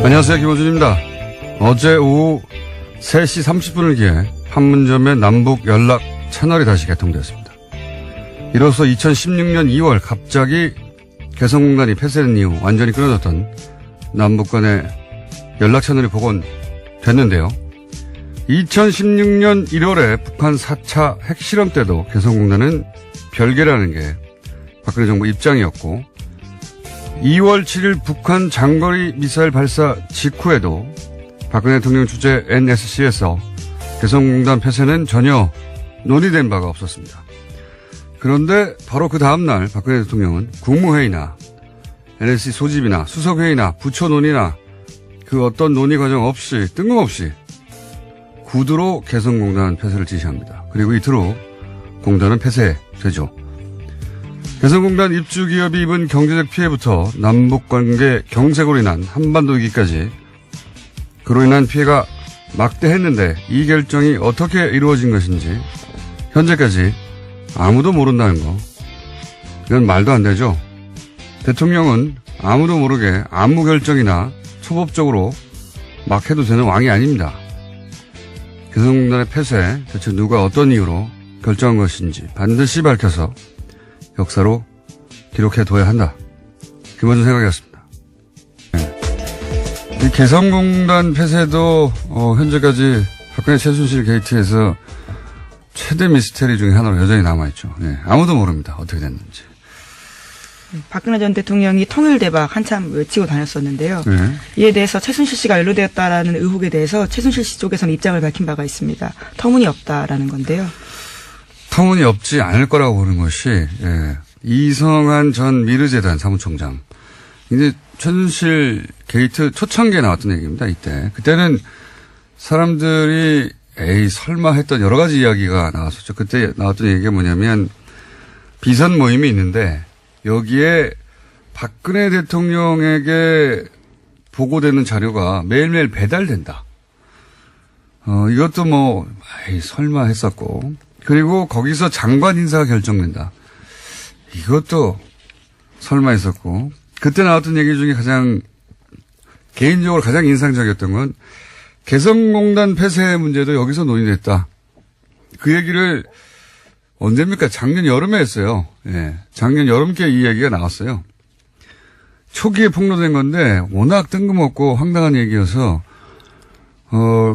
안녕하세요. 김호준입니다. 어제 오후 3시 30분을 기해 판문점의 남북 연락 채널이 다시 개통되었습니다. 이로써 2016년 2월 갑자기 개성공단이 폐쇄된 이후 완전히 끊어졌던 남북 간의 연락 채널이 복원됐는데요. 2016년 1월에 북한 4차 핵실험 때도 개성공단은 별개라는 게 박근혜 정부 입장이었고 2월 7일 북한 장거리 미사일 발사 직후에도 박근혜 대통령 주재 NSC에서 개성공단 폐쇄는 전혀 논의된 바가 없었습니다. 그런데 바로 그 다음날 박근혜 대통령은 국무회의나 NSC 소집이나 수석회의나 부처 논의나 그 어떤 논의 과정 없이 뜬금없이 구두로 개성공단 폐쇄를 지시합니다. 그리고 이틀 후 공단은 폐쇄되죠. 개성공단 입주 기업이 입은 경제적 피해부터 남북관계 경색으로 인한 한반도 위기까지 그로 인한 피해가 막대했는데 이 결정이 어떻게 이루어진 것인지 현재까지 아무도 모른다는 거. 이건 말도 안 되죠. 대통령은 아무도 모르게 아무 결정이나 초법적으로 막 해도 되는 왕이 아닙니다. 개성공단의 폐쇄 대체 누가 어떤 이유로 결정한 것인지 반드시 밝혀서 역사로 기록해둬야 한다. 기본적인 생각이었습니다. 네. 이 개성공단 폐쇄도 현재까지 박근혜 최순실 게이트에서 최대 미스테리 중에 하나로 여전히 남아있죠. 네. 아무도 모릅니다. 어떻게 됐는지. 박근혜 전 대통령이 통일대박 한참 외치고 다녔었는데요. 네. 이에 대해서 최순실 씨가 연루되었다라는 의혹에 대해서 최순실 씨 쪽에서는 입장을 밝힌 바가 있습니다. 터무니없다라는 건데요. 터무니없지 않을 거라고 보는 것이 이성한 전 미르재단 사무총장. 이제 최순실 게이트 초창기에 나왔던 얘기입니다. 이때. 그때는 사람들이 에이 설마 했던 여러 가지 이야기가 나왔었죠. 그때 나왔던 얘기가 뭐냐면 비선 모임이 있는데 여기에 박근혜 대통령에게 보고되는 자료가 매일매일 배달된다. 이것도 뭐 에이 설마 했었고 그리고 거기서 장관 인사가 결정된다. 이것도 설마 했었고 그때 나왔던 얘기 중에 개인적으로 가장 인상적이었던 건 개성공단 폐쇄 문제도 여기서 논의됐다. 그 얘기를 언제입니까? 작년 여름에 했어요. 예. 작년 여름께 이 얘기가 나왔어요. 초기에 폭로된 건데 워낙 뜬금없고 황당한 얘기여서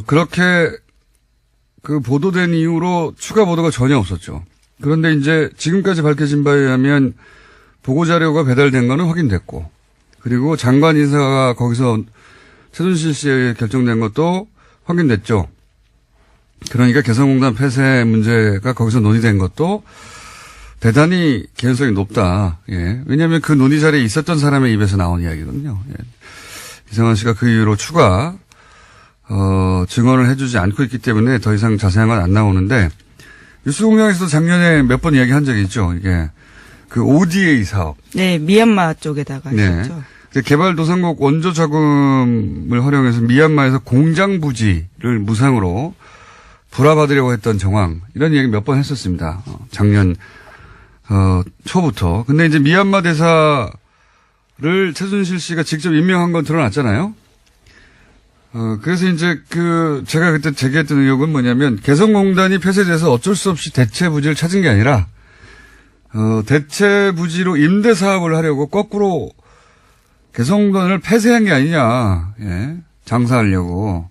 그렇게 그 보도된 이후로 추가 보도가 전혀 없었죠. 그런데 이제 지금까지 밝혀진 바에 의하면 보고자료가 배달된 거는 확인됐고 그리고 장관 인사가 거기서 최순실 씨에 결정된 것도 확인됐죠. 그러니까 개성공단 폐쇄 문제가 거기서 논의된 것도 대단히 개연성이 높다. 예. 왜냐하면 그 논의 자리에 있었던 사람의 입에서 나온 이야기거든요. 예. 이성한 씨가 그 이후로 추가 증언을 해주지 않고 있기 때문에 더 이상 자세한 건 안 나오는데 뉴스공장에서도 작년에 몇 번 이야기한 적이 있죠. 이게 그 ODA 사업. 네, 미얀마 쪽에다가 있었죠. 네. 개발도상국 원조 자금을 활용해서 미얀마에서 공장 부지를 무상으로 불화받으려고 했던 정황 이런 얘기 몇 번 했었습니다. 작년 초부터. 근데 이제 미얀마 대사를 최순실 씨가 직접 임명한 건 드러났잖아요. 그래서 이제 제가 그때 제기했던 의혹은 뭐냐면 개성공단이 폐쇄돼서 어쩔 수 없이 대체 부지를 찾은 게 아니라 대체 부지로 임대 사업을 하려고 거꾸로 개성공단을 폐쇄한 게 아니냐. 예. 장사하려고.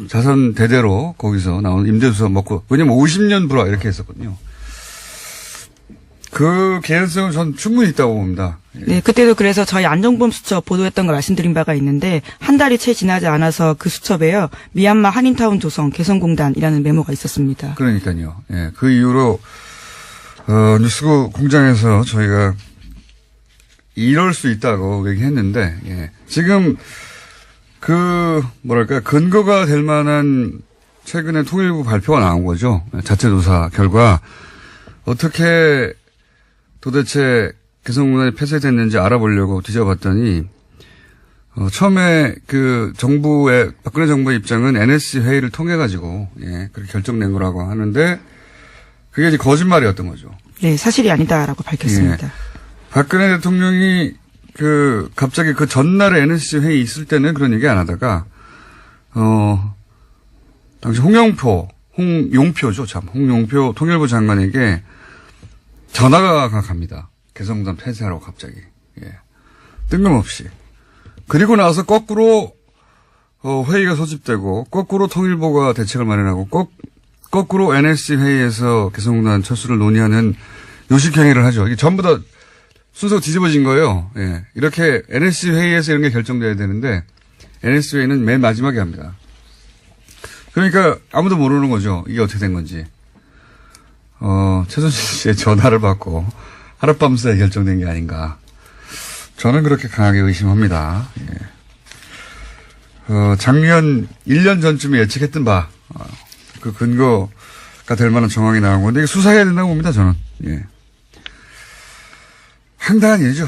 자선 대대로 거기서 나온 임대수서 먹고, 왜냐면 50년 불화 이렇게 했었거든요. 그 개연성은 전 충분히 있다고 봅니다. 예. 네, 그때도 그래서 저희 안정범 수첩 보도했던 걸 말씀드린 바가 있는데 한 달이 채 지나지 않아서 그 수첩에요. 미얀마 한인타운 조성 개성공단이라는 메모가 있었습니다. 그러니까요. 예. 그 이후로 뉴스공장에서 저희가 이럴 수 있다고 얘기했는데 예. 지금 근거가 될 만한 최근에 통일부 발표가 나온 거죠. 자체 조사 결과 어떻게 도대체 개성공단이 폐쇄됐는지 알아보려고 뒤져봤더니 처음에 박근혜 정부의 입장은 NSC 회의를 통해 가지고 그렇게 결정된 거라고 하는데 그게 이제 거짓말이었던 거죠. 네, 사실이 아니다라고 밝혔습니다. 박근혜 대통령이 갑자기 그 전날에 NSC 회의 있을 때는 그런 얘기 안 하다가, 당시 홍용표 통일부 장관에게 전화가 갑니다. 개성공단 폐쇄하라고 갑자기. 예. 뜬금없이. 그리고 나서 거꾸로, 회의가 소집되고, 거꾸로 통일부가 대책을 마련하고, 거꾸로 NSC 회의에서 개성공단 철수를 논의하는 요식행위를 하죠. 이게 전부 다 순서가 뒤집어진 거예요. 예. 이렇게 NSC 회의에서 이런 게 결정돼야 되는데, NSC 회의는 맨 마지막에 합니다. 그러니까 아무도 모르는 거죠. 이게 어떻게 된 건지. 최순실 씨의 전화를 받고 하룻밤새 결정된 게 아닌가. 저는 그렇게 강하게 의심합니다. 예. 작년 1년 전쯤에 예측했던 바, 그 근거가 될 만한 정황이 나온 건데, 이게 수사해야 된다고 봅니다, 저는. 예. 황당한 일이죠.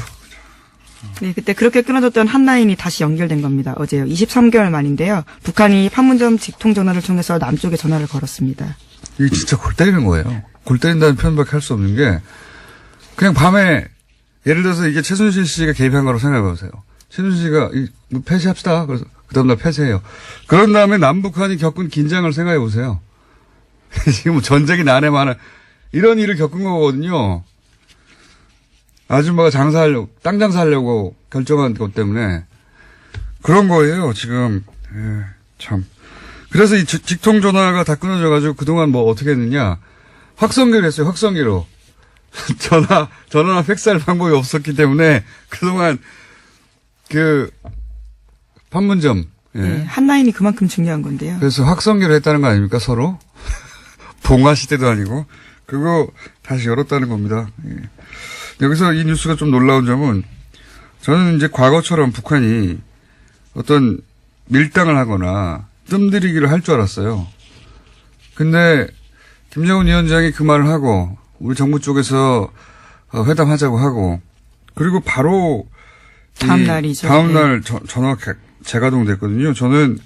네, 그때 그렇게 끊어졌던 한 라인이 다시 연결된 겁니다. 어제요. 23개월 만인데요. 북한이 판문점 직통 전화를 통해서 남쪽에 전화를 걸었습니다. 이게 진짜 골 때리는 거예요. 골 때린다는 표현밖에 할 수 없는 게, 그냥 밤에, 예를 들어서 이게 최순실 씨가 개입한 거라고 생각해 보세요. 최순실 씨가 폐쇄합시다. 그래서 그 다음날 폐쇄해요. 그런 다음에 남북한이 겪은 긴장을 생각해 보세요. 지금 뭐 전쟁이 난해 많아. 이런 일을 겪은 거거든요. 아줌마가 땅 장사하려고 결정한 것 때문에 그런 거예요, 지금. 예, 참. 그래서 이 직통 전화가 다 끊어져가지고 그동안 뭐 어떻게 했느냐. 확성기로 했어요, 확성기로. 전화나 팩스할 방법이 없었기 때문에 그동안 판문점. 예. 네, 한 라인이 그만큼 중요한 건데요. 그래서 확성기로 했다는 거 아닙니까, 서로? 봉화 시대도 아니고. 그거 다시 열었다는 겁니다. 예. 여기서 이 뉴스가 좀 놀라운 점은 저는 이제 과거처럼 북한이 어떤 밀당을 하거나 뜸들이기를 할 줄 알았어요. 근데 김정은 위원장이 그 말을 하고 우리 정부 쪽에서 회담하자고 하고 그리고 바로 다음 날이죠. 다음 날 전화가 재가동됐거든요. 저는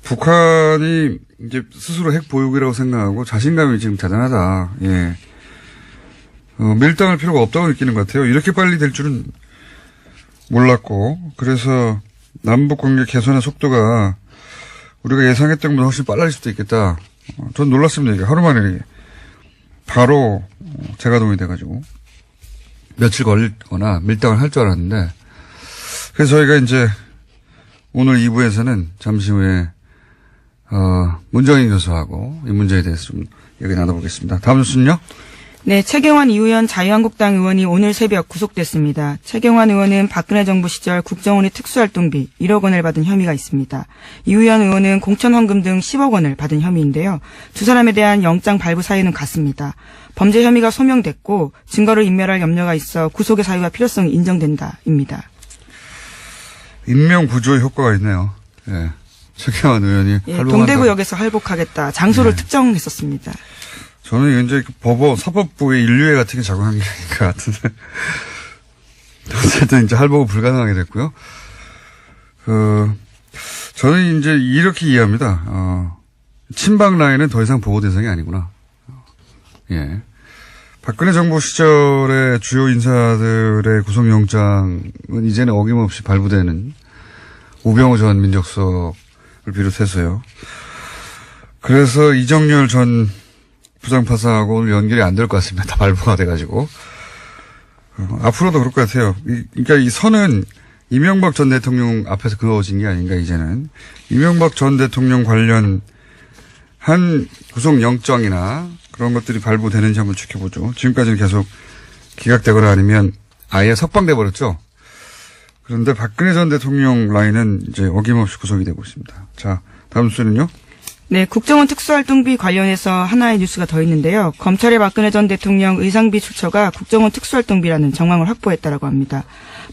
북한이 이제 스스로 핵 보유국이라고 생각하고 자신감이 지금 대단하다. 예. 밀당할 필요가 없다고 느끼는 것 같아요. 이렇게 빨리 될 줄은 몰랐고, 그래서 남북 관계 개선의 속도가 우리가 예상했던 것보다 훨씬 빨라질 수도 있겠다. 전 놀랐습니다. 이게 하루 만에 바로 재가동이 돼가지고 며칠 걸리거나 밀당을 할 줄 알았는데, 그래서 저희가 이제 오늘 2부에서는 잠시 후에 문정인 교수하고 이 문제에 대해서 좀 얘기 나눠보겠습니다. 다음 뉴스는요? 네, 최경환 이우현 자유한국당 의원이 오늘 새벽 구속됐습니다. 최경환 의원은 박근혜 정부 시절 국정원의 특수활동비 1억 원을 받은 혐의가 있습니다. 이우현 의원은 공천헌금 등 10억 원을 받은 혐의인데요. 두 사람에 대한 영장 발부 사유는 같습니다. 범죄 혐의가 소명됐고 증거를 인멸할 염려가 있어 구속의 사유와 필요성이 인정된다입니다. 인명 구조의 효과가 있네요. 예. 최경환 의원이 예, 동대구역에서 할복하겠다. 장소를 특정했었습니다. 저는 이제 사법부의 인류애 같은 게 작용한 게 아닌 것 같은데. 어쨌든 이제 할복은 불가능하게 됐고요. 저는 이제 이렇게 이해합니다. 친박 라인은 더 이상 보호 대상이 아니구나. 예. 박근혜 정부 시절의 주요 인사들의 구속영장은 이제는 어김없이 발부되는 우병우 전 민정수석을 비롯해서요. 그래서 이정열 전 부장판사하고 오늘 연결이 안 될 것 같습니다. 다 발부가 돼가지고. 앞으로도 그럴 것 같아요. 그러니까 이 선은 이명박 전 대통령 앞에서 그어진 게 아닌가, 이제는. 이명박 전 대통령 관련 한 구속영장이나 그런 것들이 발부되는지 한번 지켜보죠. 지금까지는 계속 기각되거나 아니면 아예 석방돼 버렸죠. 그런데 박근혜 전 대통령 라인은 이제 어김없이 구속이 되고 있습니다. 자, 다음 뉴스는요? 네, 국정원 특수활동비 관련해서 하나의 뉴스가 더 있는데요. 검찰의 박근혜 전 대통령 의상비 출처가 국정원 특수활동비라는 정황을 확보했다라고 합니다.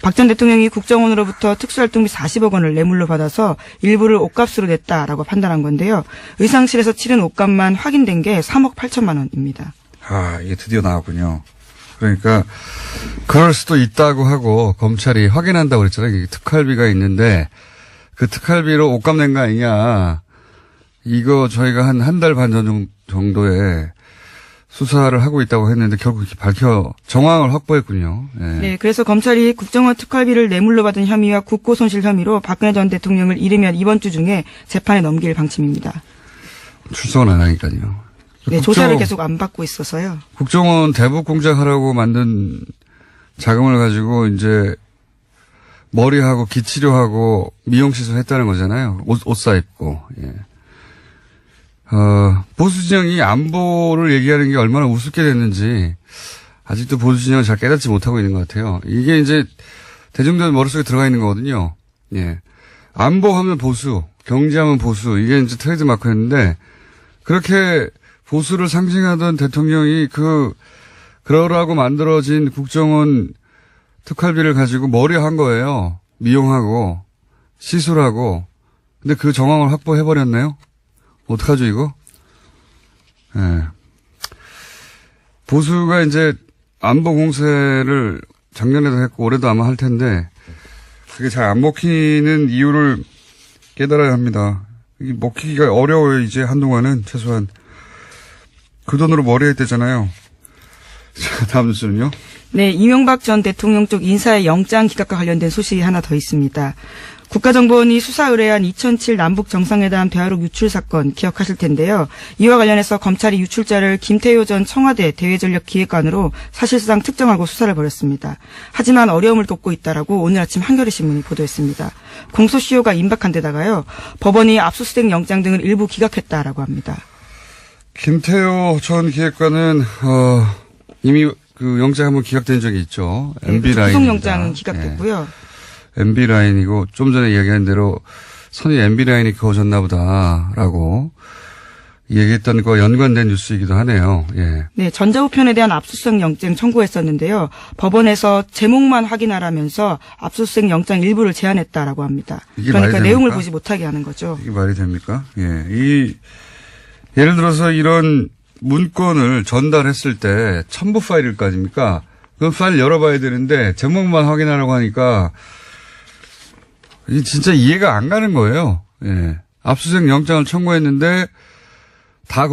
박 전 대통령이 국정원으로부터 특수활동비 40억 원을 뇌물로 받아서 일부를 옷값으로 냈다라고 판단한 건데요. 의상실에서 치른 옷값만 확인된 게 3억 8천만 원입니다. 아, 이게 드디어 나왔군요. 그러니까 그럴 수도 있다고 하고 검찰이 확인한다고 그랬잖아요. 이게 특활비가 있는데 그 특활비로 옷값 낸 거 아니냐. 이거 저희가 한 달 반 전 정도에 수사를 하고 있다고 했는데 결국 이렇게 정황을 확보했군요. 예. 네, 그래서 검찰이 국정원 특활비를 뇌물로 받은 혐의와 국고손실 혐의로 박근혜 전 대통령을 이르면 이번 주 중에 재판에 넘길 방침입니다. 출석은 안 하니까요. 네, 조사를 계속 안 받고 있어서요. 국정원 대북 공작하라고 만든 자금을 가지고 이제 머리하고 기치료하고 미용시술 했다는 거잖아요. 옷 사입고. 예. 보수 진영이 안보를 얘기하는 게 얼마나 우습게 됐는지 아직도 보수 진영은 잘 깨닫지 못하고 있는 것 같아요. 이게 이제 대중들 머릿속에 들어가 있는 거거든요. 예. 안보하면 보수, 경제하면 보수, 이게 이제 트레이드 마크였는데 그렇게 보수를 상징하던 대통령이 그러라고 만들어진 국정원 특활비를 가지고 머리한 거예요. 미용하고, 시술하고. 근데 그 정황을 확보해버렸네요? 어떡하죠, 이거? 예. 보수가 이제 안보 공세를 작년에도 했고 올해도 아마 할 텐데 그게 잘 안 먹히는 이유를 깨달아야 합니다. 이게 먹히기가 어려워요, 이제 한동안은 최소한. 그 돈으로 머리 했대잖아요. 자, 다음 뉴스는요? 네, 이명박 전 대통령 쪽 인사의 영장 기각과 관련된 소식이 하나 더 있습니다. 국가정보원이 수사 의뢰한 2007 남북 정상회담 대화록 유출 사건 기억하실 텐데요. 이와 관련해서 검찰이 유출자를 김태효 전 청와대 대외전력기획관으로 사실상 특정하고 수사를 벌였습니다. 하지만 어려움을 겪고 있다라고 오늘 아침 한겨레 신문이 보도했습니다. 공소시효가 임박한 데다가요. 법원이 압수수색 영장 등을 일부 기각했다라고 합니다. 김태효 전 기획관은 이미 그 영장 한번 기각된 적이 있죠. 네, MB 라인. 구속 영장은 기각됐고요. 네. MB 라인이고 좀 전에 이야기한 대로 선이 MB 라인이 그어졌나 보다라고 얘기했던 거와 연관된 뉴스이기도 하네요. 예. 네, 전자우편에 대한 압수수색 영장 청구했었는데요. 법원에서 제목만 확인하라면서 압수수색 영장 일부를 제한했다라고 합니다. 그러니까 내용을 보지 못하게 하는 거죠. 이게 말이 됩니까? 예. 예를 들어서 이런 문건을 전달했을 때 첨부 파일일 거 아닙니까? 그 파일 열어봐야 되는데 제목만 확인하라고 하니까 이게 진짜 이해가 안 가는 거예요. 예. 압수수색 영장을 청구했는데 다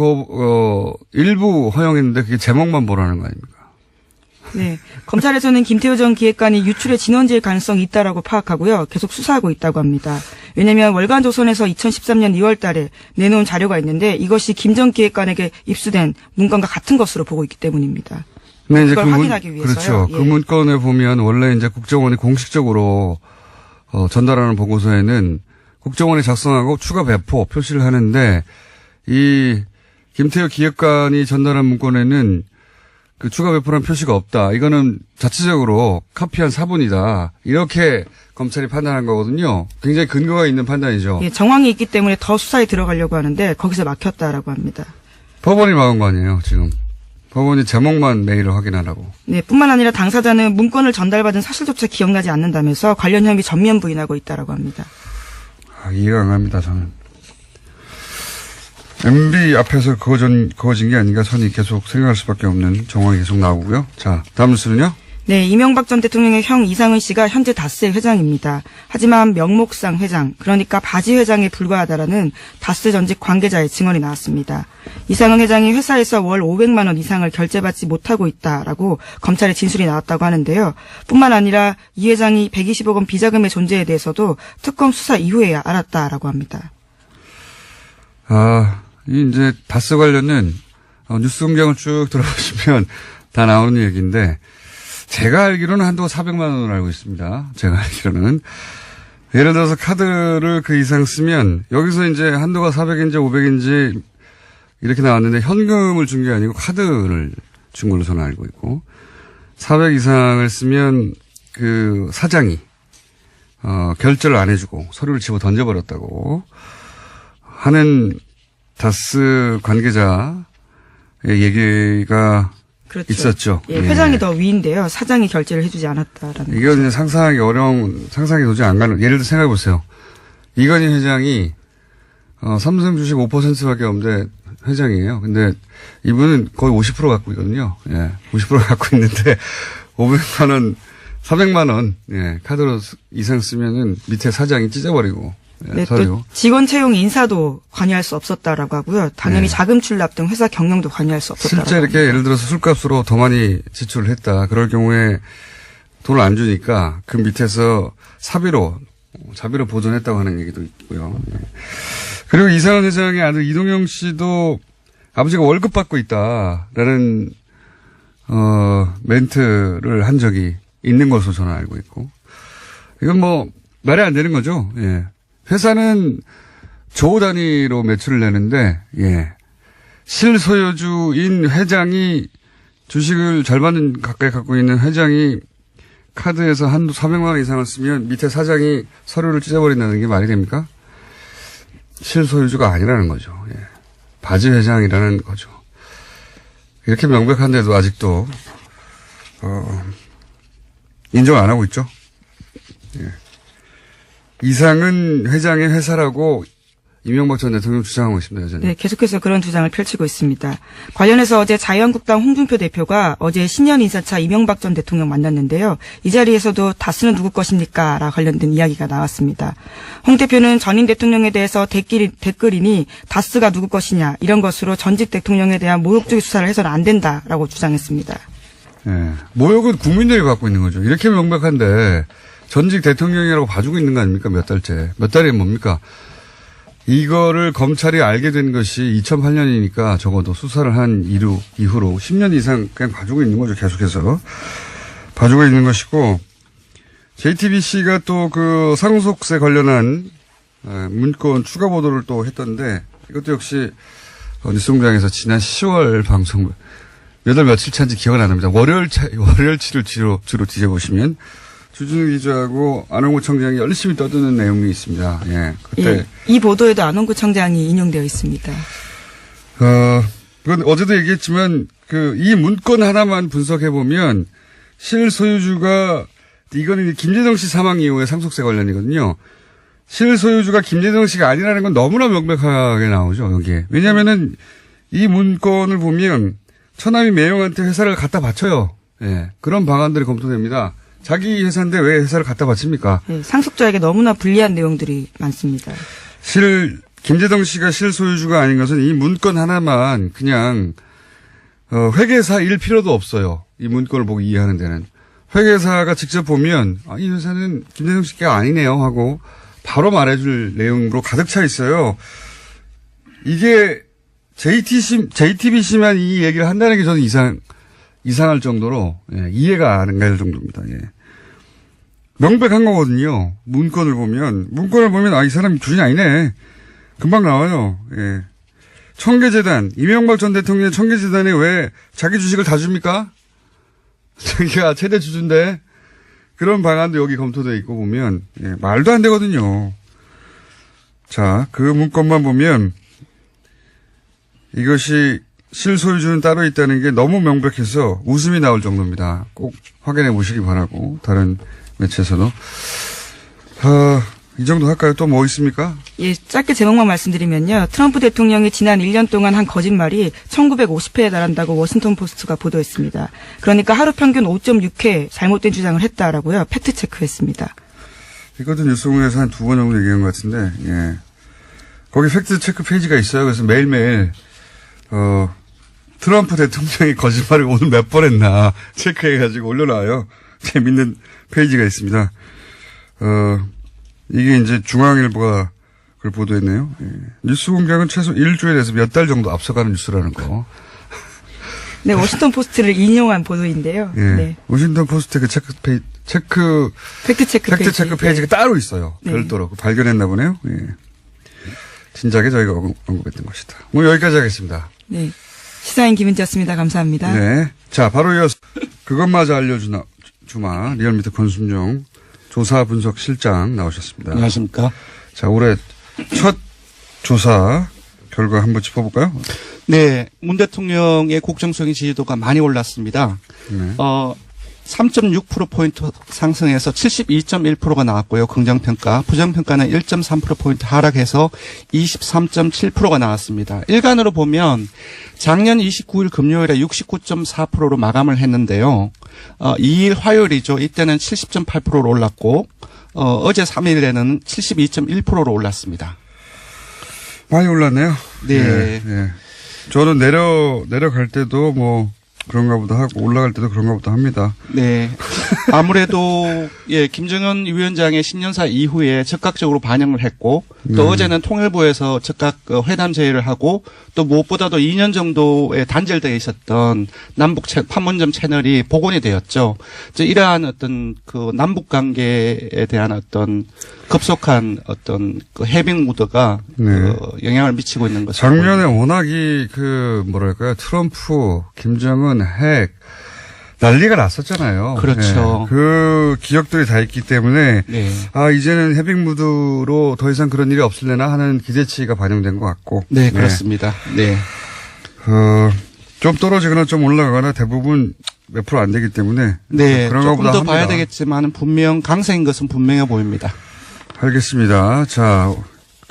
일부 허용했는데 그게 제목만 보라는 거 아닙니까? 네. 검찰에서는 김태효 전 기획관이 유출의 진원지일 가능성이 있다라고 파악하고요. 계속 수사하고 있다고 합니다. 왜냐하면 월간조선에서 2013년 2월 달에 내놓은 자료가 있는데 이것이 김 전 기획관에게 입수된 문건과 같은 것으로 보고 있기 때문입니다. 네, 이제 그걸 확인하기 위해서요. 그렇죠. 예. 그 문건에 보면 원래 이제 국정원이 공식적으로 전달하는 보고서에는 국정원이 작성하고 추가 배포 표시를 하는데 이 김태효 기획관이 전달한 문건에는 그 추가 배포라는 표시가 없다. 이거는 자체적으로 카피한 사본이다. 이렇게 검찰이 판단한 거거든요. 굉장히 근거가 있는 판단이죠. 예, 정황이 있기 때문에 더 수사에 들어가려고 하는데 거기서 막혔다라고 합니다. 법원이 막은 거 아니에요, 지금. 법원이 제목만 메일을 확인하라고. 네, 뿐만 아니라 당사자는 문건을 전달받은 사실조차 기억나지 않는다면서 관련 혐의 전면 부인하고 있다라고 합니다. 이해가 안 갑니다, 저는. MB 앞에서 그어진 게 아닌가 선이 계속 생각할 수밖에 없는 정황이 계속 나오고요. 자, 다음 뉴스는요? 네, 이명박 전 대통령의 형 이상은 씨가 현재 다스의 회장입니다. 하지만 명목상 회장, 그러니까 바지 회장에 불과하다라는 다스 전직 관계자의 증언이 나왔습니다. 이상은 회장이 회사에서 월 500만 원 이상을 결제받지 못하고 있다라고 검찰의 진술이 나왔다고 하는데요. 뿐만 아니라 이 회장이 120억 원 비자금의 존재에 대해서도 특검 수사 이후에야 알았다라고 합니다. 이 이제 다스 관련은 뉴스 공장을 쭉 들어보시면 다 나오는 얘기인데 제가 알기로는 한도가 400만 원을 알고 있습니다. 제가 알기로는. 예를 들어서 카드를 그 이상 쓰면 여기서 이제 한도가 400인지 500인지 이렇게 나왔는데 현금을 준 게 아니고 카드를 준 걸로 저는 알고 있고 400 이상을 쓰면 그 사장이 결제를 안 해주고 서류를 집어 던져버렸다고 하는 다스 관계자의 얘기가 그렇죠. 있었죠. 예, 회장이 더 위인데요. 사장이 결제를 해주지 않았다라는. 이건 이제 상상하기 어려운, 상상이 도저히 안 가는, 예를 들어 생각해 보세요. 이건희 회장이, 삼성 주식 5%밖에 없는데 회장이에요. 근데 이분은 거의 50% 갖고 있거든요. 예. 50% 갖고 있는데 500만 원, 400만 원, 예. 카드로 이상 쓰면은 밑에 사장이 찢어버리고, 네, 서류. 또 직원 채용 인사도 관여할 수 없었다라고 하고요. 당연히 네. 자금 출납 등 회사 경영도 관여할 수 없었다라고 실제 이렇게 예를 들어서 술값으로 더 많이 지출을 했다. 그럴 경우에 돈을 안 주니까 그 밑에서 자비로 보존했다고 하는 얘기도 있고요. 예. 그리고 이상은 회장의 아들 이동영 씨도 아버지가 월급 받고 있다라는 멘트를 한 적이 있는 것으로 저는 알고 있고, 이건 뭐 말이 안 되는 거죠. 예. 회사는 조 단위로 매출을 내는데, 예. 실소유주인 회장이 주식을 절반 가까이 갖고 있는 회장이 카드에서 한도 400만 원 이상을 쓰면 밑에 사장이 서류를 찢어버린다는 게 말이 됩니까? 실소유주가 아니라는 거죠. 예. 바지 회장이라는 거죠. 이렇게 명백한데도 아직도 인정 안 하고 있죠. 예. 이상은 회장의 회사라고 이명박 전 대통령 주장하고 있습니다. 여전히. 네, 계속해서 그런 주장을 펼치고 있습니다. 관련해서 어제 자유한국당 홍준표 대표가 어제 신년 인사차 이명박 전 대통령 만났는데요. 이 자리에서도 다스는 누구 것입니까? 라 관련된 이야기가 나왔습니다. 홍 대표는 전임 대통령에 대해서 댓글이니 다스가 누구 것이냐 이런 것으로 전직 대통령에 대한 모욕적인 수사를 해서는 안 된다라고 주장했습니다. 예. 모욕은 국민들이 받고 있는 거죠. 이렇게 명백한데 전직 대통령이라고 봐주고 있는 거 아닙니까? 몇 달째. 몇 달이 뭡니까? 이거를 검찰이 알게 된 것이 2008년이니까 적어도 수사를 한 이후로 10년 이상 그냥 봐주고 있는 거죠. 계속해서. 봐주고 있는 것이고, JTBC가 또 그 상속세 관련한 문건 추가 보도를 또 했던데, 이것도 역시 뉴스공장에서 지난 10월 방송, 몇 월 며칠 차인지 기억은 안 납니다. 월요일치를 주로 뒤져보시면, 주진우 기자하고 안홍구 청장이 열심히 떠드는 내용이 있습니다. 예. 그때. 예, 이 보도에도 안홍구 청장이 인용되어 있습니다. 그건 어제도 얘기했지만, 이 문건 하나만 분석해보면, 실소유주가, 이거는 김재정 씨 사망 이후에 상속세 관련이거든요. 실소유주가 김재정 씨가 아니라는 건 너무나 명백하게 나오죠, 여기에. 왜냐면은, 이 문건을 보면, 처남이 매형한테 회사를 갖다 바쳐요. 예. 그런 방안들이 검토됩니다. 자기 회사인데 왜 회사를 갖다 바칩니까? 네, 상속자에게 너무나 불리한 내용들이 많습니다. 김재동 씨가 실소유주가 아닌 것은 이 문건 하나만 그냥, 회계사일 필요도 없어요. 이 문건을 보고 이해하는 데는. 회계사가 직접 보면, 이 회사는 김재동 씨가 아니네요 하고 바로 말해줄 내용으로 가득 차 있어요. 이게 JTBC만 이 얘기를 한다는 게 저는 이상할 정도로, 예, 이해가 안 갈 정도입니다. 예. 명백한 거거든요. 문건을 보면, 이 사람이 주인 아니네. 금방 나와요. 예. 청계재단, 이명박 전 대통령의 청계재단에 왜 자기 주식을 다 줍니까? 자기가 최대 주주인데, 그런 방안도 여기 검토되어 있고 보면, 예, 말도 안 되거든요. 자, 그 문건만 보면, 이것이 실소유주는 따로 있다는 게 너무 명백해서 웃음이 나올 정도입니다. 꼭 확인해 보시기 바라고, 다른 매체에서도. 이 정도 할까요? 또 뭐 있습니까? 예, 짧게 제목만 말씀드리면요. 트럼프 대통령이 지난 1년 동안 한 거짓말이 1950회에 달한다고 워싱턴 포스트가 보도했습니다. 그러니까 하루 평균 5.6회 잘못된 주장을 했다라고요. 팩트 체크했습니다. 이것도 뉴스공장에서 한 2번 정도 얘기한 것 같은데, 예. 거기 팩트 체크 페이지가 있어요. 그래서 매일매일, 트럼프 대통령이 거짓말을 오늘 몇 번 했나 체크해가지고 올려놔요. 재밌는 페이지가 있습니다. 이게 이제 중앙일보가 그걸 보도했네요. 예. 뉴스공장은 최소 일주일에서 몇 달 정도 앞서가는 뉴스라는 거. 네, 워싱턴 포스트를 인용한 보도인데요. 예. 네. 워싱턴 포스트 그 팩트 체크 페이지가 따로 있어요. 네. 별도로. 발견했나 보네요. 예. 진작에 저희가 언급했던 것이다. 오늘 여기까지 하겠습니다. 네. 시사인 김은지였습니다. 감사합니다. 네. 자, 바로 이어서 그것마저 알려주마. 리얼미터 권순정 조사 분석 실장 나오셨습니다. 안녕하십니까. 자, 올해 첫 조사 결과 한번 짚어볼까요? 네. 문 대통령의 국정적인 지지도가 많이 올랐습니다. 네. 3.6%포인트 상승해서 72.1%가 나왔고요. 긍정평가. 부정평가는 1.3%포인트 하락해서 23.7%가 나왔습니다. 일간으로 보면 작년 29일 금요일에 69.4%로 마감을 했는데요. 2일 화요일이죠. 이때는 70.8%로 올랐고 어제 3일에는 72.1%로 올랐습니다. 많이 올랐네요. 네. 예, 예. 저는 내려갈 때도 뭐 그런가 보다 하고 올라갈 때도 그런가 보다 합니다. 네. 아무래도 예, 김정은 위원장의 신년사 이후에 적극적으로 반영을 했고 또 어제는 통일부에서 즉각 회담 제의를 하고 또 무엇보다도 2년 정도에 단절되어 있었던 남북 판문점 채널이 복원이 되었죠. 이러한 어떤 그 남북 관계에 대한 어떤 급속한 어떤 그 해빙 무드가 네. 그 영향을 미치고 있는 것을 작년에 워낙이 그 뭐랄까요 트럼프, 김정은 핵 난리가 났었잖아요. 그렇죠. 예, 그 기억들이 다 있기 때문에 네. 아 이제는 해빙 무드로 더 이상 그런 일이 없을래나 하는 기대치가 반영된 것 같고. 네, 그렇습니다. 네. 좀 떨어지거나 좀 올라가거나 대부분 몇 프로 안 되기 때문에 네. 그런 조금 것보다 더 합니다. 봐야 되겠지만 분명 강세인 것은 분명해 보입니다. 알겠습니다. 자,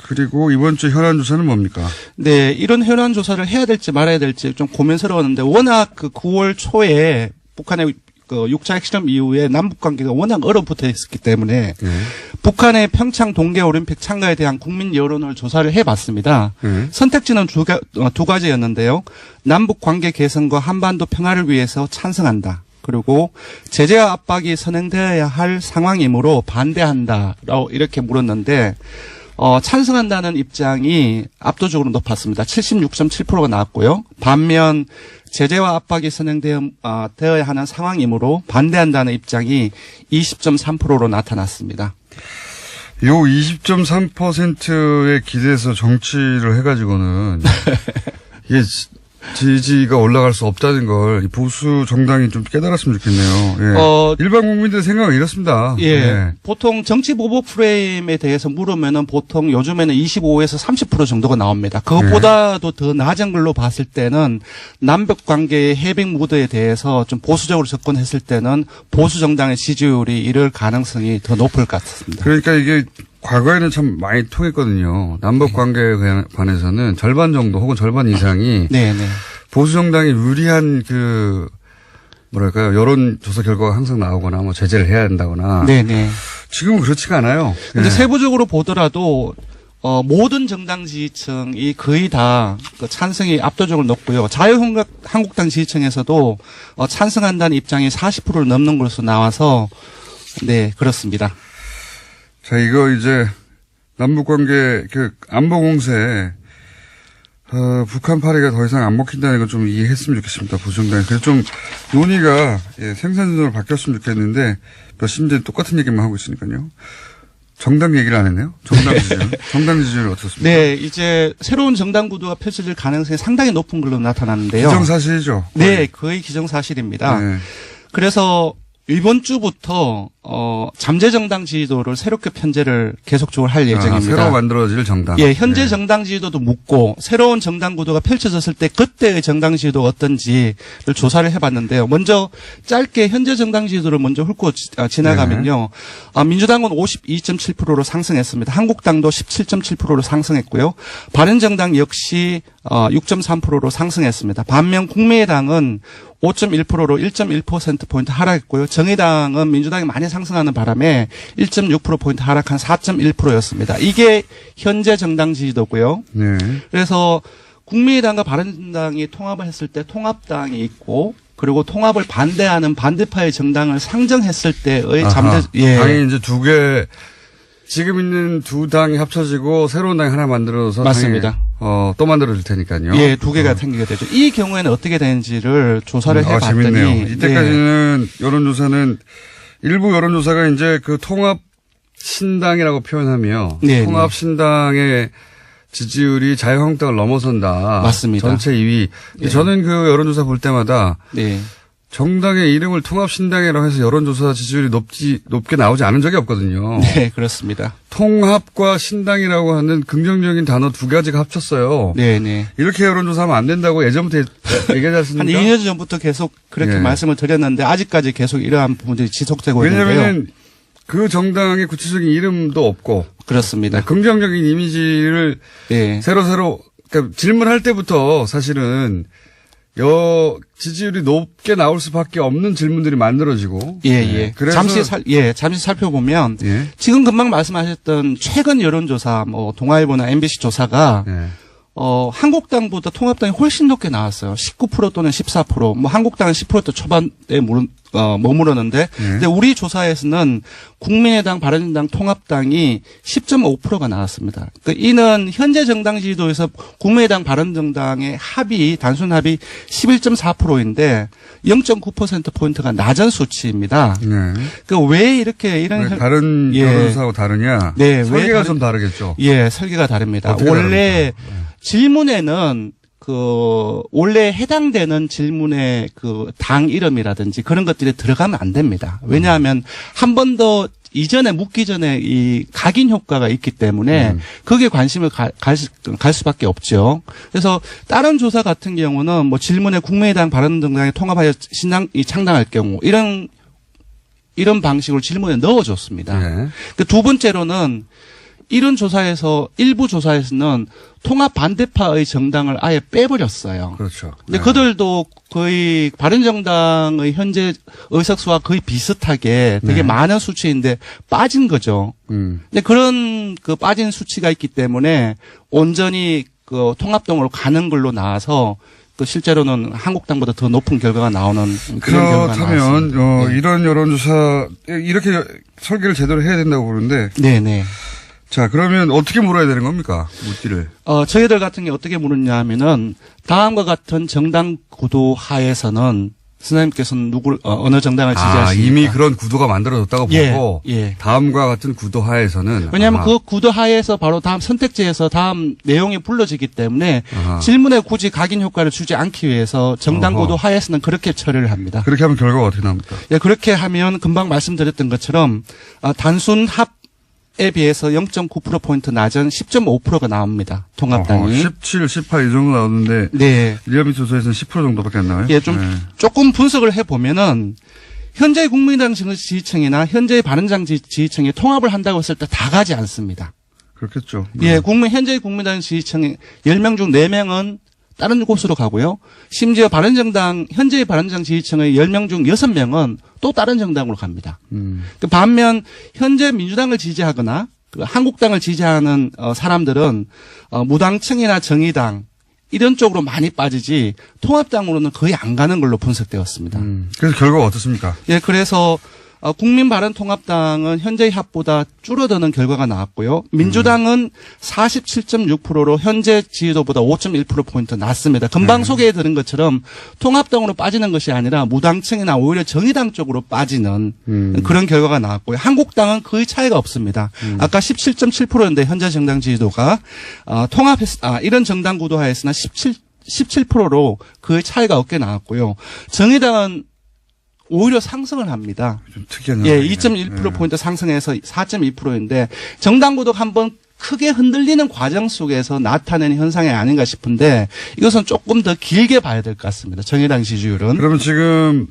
그리고 이번 주 현안 조사는 뭡니까? 네, 이런 현안 조사를 해야 될지 말아야 될지 좀 고민스러웠는데 워낙 그 9월 초에 북한의 그 6차 핵실험 이후에 남북 관계가 워낙 얼어붙어 있었기 때문에 북한의 평창 동계올림픽 참가에 대한 국민 여론을 조사를 해봤습니다. 선택지는 두 가지였는데요. 남북 관계 개선과 한반도 평화를 위해서 찬성한다. 그리고 제재와 압박이 선행되어야 할 상황이므로 반대한다라고 이렇게 물었는데 찬성한다는 입장이 압도적으로 높았습니다. 76.7%가 나왔고요. 반면 제재와 압박이 선행되어야 하는 상황이므로 반대한다는 입장이 20.3%로 나타났습니다. 요 20.3%에 기대해서 정치를 해가지고는 이게 지지가 올라갈 수 없다는 걸 보수 정당이 좀 깨달았으면 좋겠네요. 예. 일반 국민들 생각은 이렇습니다. 예. 예. 보통 정치 보복 프레임에 대해서 물으면은 보통 요즘에는 25에서 30% 정도가 나옵니다. 그것보다도 더 낮은 걸로 봤을 때는 남북 관계의 해빙 무드에 대해서 좀 보수적으로 접근했을 때는 보수 정당의 지지율이 이럴 가능성이 더 높을 것 같습니다. 그러니까 이게 과거에는 참 많이 통했거든요. 남북 관계에 관해서는 절반 정도 혹은 절반 이상이 네네. 보수 정당이 유리한 그 뭐랄까요 여론조사 결과가 항상 나오거나 뭐 제재를 해야 된다거나. 네네. 지금은 그렇지가 않아요. 근데 예. 세부적으로 보더라도 모든 정당 지지층이 거의 다 그 찬성이 압도적으로 높고요. 자유한국당 지지층에서도 찬성한다는 입장이 40%를 넘는 것으로 나와서 네 그렇습니다. 자, 이거 이제 남북관계 그 안보공세 북한 파리가 더 이상 안 먹힌다는 걸 좀 이해했으면 좋겠습니다. 보수정당이. 그래서 좀 논의가 생산적으로 바뀌었으면 좋겠는데 몇 심지어 똑같은 얘기만 하고 있으니까요. 정당 얘기를 안 했네요. 정당 지지율. 정당 지지율 어떻습니까? 네, 이제 새로운 정당 구도가 펼쳐질 가능성이 상당히 높은 걸로 나타나는데요. 기정사실이죠. 거의. 네, 거의 기정사실입니다. 네. 그래서 이번 주부터 잠재 정당 지지도를 새롭게 편제를 계속적으로 할 예정입니다. 새로 만들어질 정당. 예, 현재 정당 지지도도 묻고 새로운 정당 구도가 펼쳐졌을 때 그때의 정당 지지도가 어떤지를 조사를 해봤는데요. 먼저 짧게 현재 정당 지지도를 먼저 훑고 지나가면요. 민주당은 52.7%로 상승했습니다. 한국당도 17.7%로 상승했고요. 바른정당 역시 6.3%로 상승했습니다. 반면 국민의당은 5.1%로 1.1%포인트 하락했고요. 정의당은 민주당이 많이 상승하는 바람에 1.6%포인트 하락한 4.1%였습니다. 이게 현재 정당 지지도고요. 네. 그래서 국민의당과 바른정당이 통합을 했을 때 통합당이 있고 그리고 통합을 반대하는 반대파의 정당을 상정했을 때의 잠재 당이 이제 두 개 지금 있는 두 당이 합쳐지고 새로운 당이 하나 만들어서 맞습니다. 또 만들어질 테니까요. 예, 두 개가 생기게 되죠. 이 경우에는 어떻게 되는지를 조사를 해봤더니 재밌네요. 이때까지는 여론조사는 일부 여론조사가 이제 그 통합 신당이라고 표현하며 통합 신당의 지지율이 자유한국당을 넘어선다. 맞습니다. 전체 2위. 네. 저는 그 여론조사 볼 때마다 네. 정당의 이름을 통합신당이라고 해서 여론조사 지지율이 높게 나오지 않은 적이 없거든요. 네, 그렇습니다. 통합과 신당이라고 하는 긍정적인 단어 두 가지가 합쳤어요. 네, 네. 이렇게 여론조사하면 안 된다고 예전부터 얘기하지 않습니까? 한 2년 전부터 계속 그렇게 말씀을 드렸는데 아직까지 계속 이러한 부분들이 지속되고 있는데요. 왜냐하면 그 정당의 구체적인 이름도 없고 그렇습니다. 긍정적인 이미지를 새로 그러니까 질문할 때부터 사실은 지지율이 높게 나올 수밖에 없는 질문들이 만들어지고. 예. 그래서 잠시 살펴보면 예. 지금 금방 말씀하셨던 최근 여론조사, 뭐 동아일보나 MBC 조사가 예. 한국당보다 통합당이 훨씬 높게 나왔어요. 19% 또는 14%. 뭐 한국당은 10% 초반에 머무르는데, 근데 우리 조사에서는 국민의당, 바른정당, 통합당이 10.5%가 나왔습니다. 그러니까 이는 현재 정당 지지도에서 국민의당, 바른정당의 단순 합이 11.4%인데 0.9% 포인트가 낮은 수치입니다. 그 왜 이렇게 이런 왜 다른 여론조사하고 다르냐? 네, 설계가 좀 다르겠죠. 예, 설계가 다릅니다. 원래 질문에는 원래 해당되는 질문의 당 이름이라든지 그런 것들이 들어가면 안 됩니다. 왜냐하면 한 번 더 이전에 묻기 전에 이 각인 효과가 있기 때문에 거기에 관심을 갈 수밖에 없죠. 그래서 다른 조사 같은 경우는 뭐 질문에 국민의당, 바른정당이 통합하여 신당이 창당할 경우 이런 방식으로 질문에 넣어줬습니다. 네. 두 번째로는 이런 일부 조사에서는 통합 반대파의 정당을 아예 빼버렸어요. 그렇죠. 근데 그들도 거의 바른정당의 현재 의석수와 거의 비슷하게 되게 많은 수치인데 빠진 거죠. 근데 그런 빠진 수치가 있기 때문에 온전히 통합당으로 가는 걸로 나와서 실제로는 한국당보다 더 높은 결과가 나오는 그런 결과가 나왔습니다. 그렇다면 이런 여론조사 이렇게 설계를 제대로 해야 된다고 보는데. 네네. 자, 그러면 어떻게 물어야 되는 겁니까? 묻기를. 저희들 같은 게 어떻게 물었냐 하면은, 다음과 같은 정당 구도 하에서는, 선생님께서는 어느 정당을 지지하십니까? 이미 그런 구도가 만들어졌다고 보고, 예. 다음과 같은 구도 하에서는. 왜냐하면 그 구도 하에서 바로 다음 선택지에서 다음 내용이 불러지기 때문에, 질문에 굳이 각인 효과를 주지 않기 위해서 정당 구도 하에서는 그렇게 처리를 합니다. 그렇게 하면 결과가 어떻게 나옵니까? 예, 그렇게 하면 금방 말씀드렸던 것처럼, 단순 합에 비해서 0.9%포인트 낮은 10.5%가 나옵니다. 통합당이. 17, 18 이 정도 나오는데. 네. 리얼미 조사에서는 10% 정도밖에 안 나와요? 예, 조금 분석을 해보면은, 현재 국민의당 지지층이나 현재 바른정 지지층이 통합을 한다고 했을 때 다 가지 않습니다. 그렇겠죠. 예, 현재 국민의당 지지층의 10명 중 4명은 다른 곳으로 가고요. 심지어 현재의 바른정 지지층의 10명 중 6명은 또 다른 정당으로 갑니다. 반면 현재 민주당을 지지하거나 한국당을 지지하는 사람들은 무당층이나 정의당 이런 쪽으로 많이 빠지지 통합당으로는 거의 안 가는 걸로 분석되었습니다. 그래서 결과가 어떻습니까? 예, 그래서 국민바른통합당은 현재의 합보다 줄어드는 결과가 나왔고요. 민주당은 47.6%로 현재 지지도보다 5.1%포인트 낮습니다. 금방 소개해드린 것처럼 통합당으로 빠지는 것이 아니라 무당층이나 오히려 정의당 쪽으로 빠지는 그런 결과가 나왔고요. 한국당은 거의 차이가 없습니다. 아까 17.7%인데 현재 정당 지지도가 이런 정당 구도하에서는 17%로 거의 차이가 없게 나왔고요. 정의당은 오히려 상승을 합니다. 좀 특이한. 예, 2.1%포인트 상승해서 4.2%인데 정당구도가 한번 크게 흔들리는 과정 속에서 나타내는 현상이 아닌가 싶은데 이것은 조금 더 길게 봐야 될 것 같습니다. 정의당 지지율은. 그러면 지금